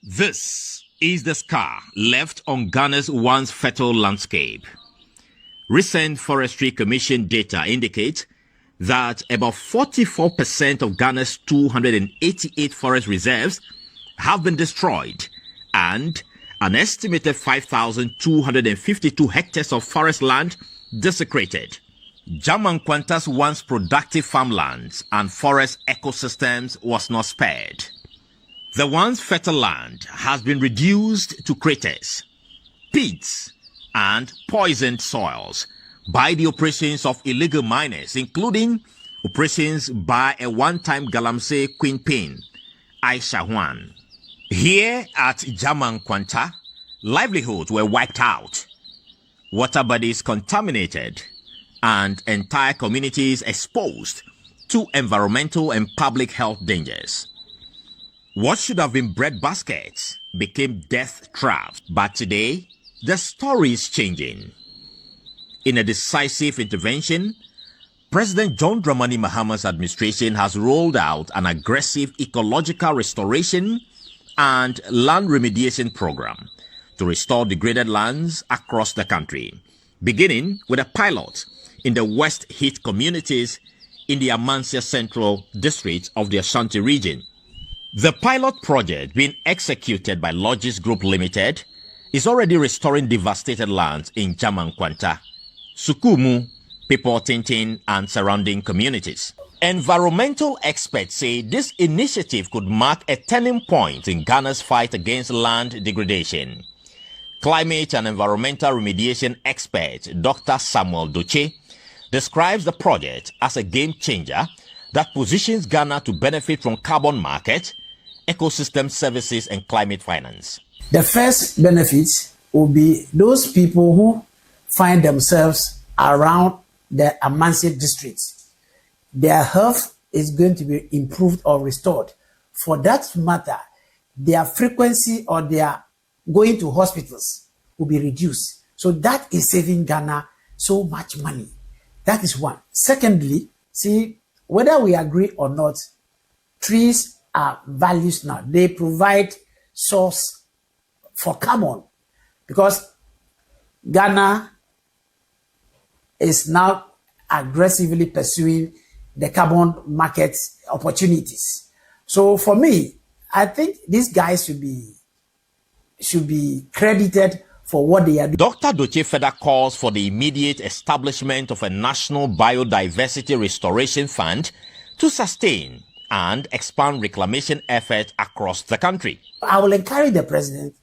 This is the scar left on Ghana's once fertile landscape. Recent Forestry Commission data indicate that about 44% of Ghana's 288 forest reserves have been destroyed, and an estimated 5,252 hectares of forest land desecrated. Jamanquanta's once productive farmlands and forest ecosystems was not spared. The once fertile land has been reduced to craters, pits, and poisoned soils by the operations of illegal miners, including operations by a one-time galamsey queenpin, Aisha Juan. Here at Jamanquanta, livelihoods were wiped out, water bodies contaminated, and entire communities exposed to environmental and public health dangers. What should have been bread baskets became death traps. But today, the story is changing. In a decisive intervention, President John Dramani Mahama's administration has rolled out an aggressive ecological restoration and land remediation program to restore degraded lands across the country, beginning with a pilot in the West Heath communities in the Amansie Central District of the Ashanti region. The pilot project being executed by Logiest Group Limited is already restoring devastated lands in Jamanquanta, Sukumu, Pipo-Tintin, and surrounding communities. Environmental experts say this initiative could mark a turning point in Ghana's fight against land degradation. Climate and environmental remediation expert Dr. Samuel Doche describes the project as a game changer that positions Ghana to benefit from carbon market, ecosystem services, and climate finance. The first benefit will be those people who find themselves around the Amansie district. Their health is going to be improved or restored. For that matter, their frequency or their going to hospitals will be reduced. So that is saving Ghana so much money. That is one. Secondly, see, whether we agree or not, trees are values now. They provide source for carbon because Ghana is now aggressively pursuing the carbon market opportunities. So for me, I think these guys should be credited for what they are doing. Dr. Doche further calls for the immediate establishment of a national biodiversity restoration fund to sustain and expand reclamation efforts across the country. I will encourage the president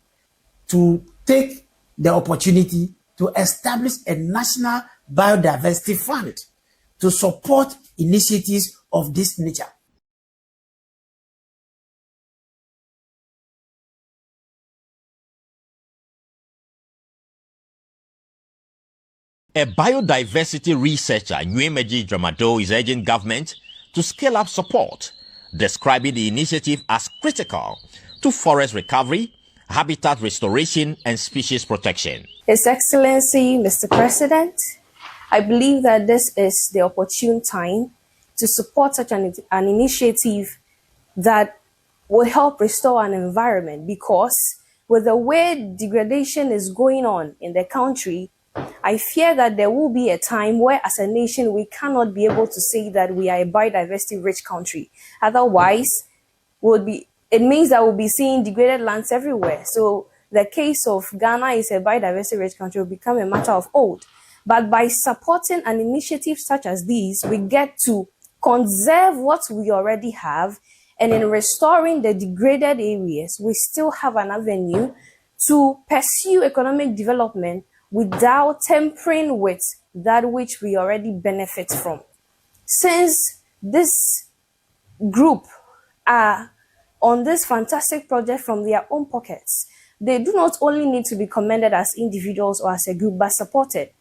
to take the opportunity to establish a national biodiversity fund to support initiatives of this nature. A biodiversity researcher, Nwemeji Dramado, is urging government to scale up support, describing the initiative as critical to forest recovery, habitat restoration, and species protection. His Excellency, Mr. President, I believe that this is the opportune time to support such an initiative that will help restore an environment, because with the way degradation is going on in the country, I fear that there will be a time where as a nation we cannot be able to say that we are a biodiversity rich country. Otherwise, it means that we'll be seeing degraded lands everywhere. So the case of Ghana is a biodiversity rich country will become a matter of old. But by supporting an initiative such as these, we get to conserve what we already have, and in restoring the degraded areas, we still have an avenue to pursue economic development without tampering with that which we already benefit from. Since this group are on this fantastic project from their own pockets, they do not only need to be commended as individuals or as a group, but supported.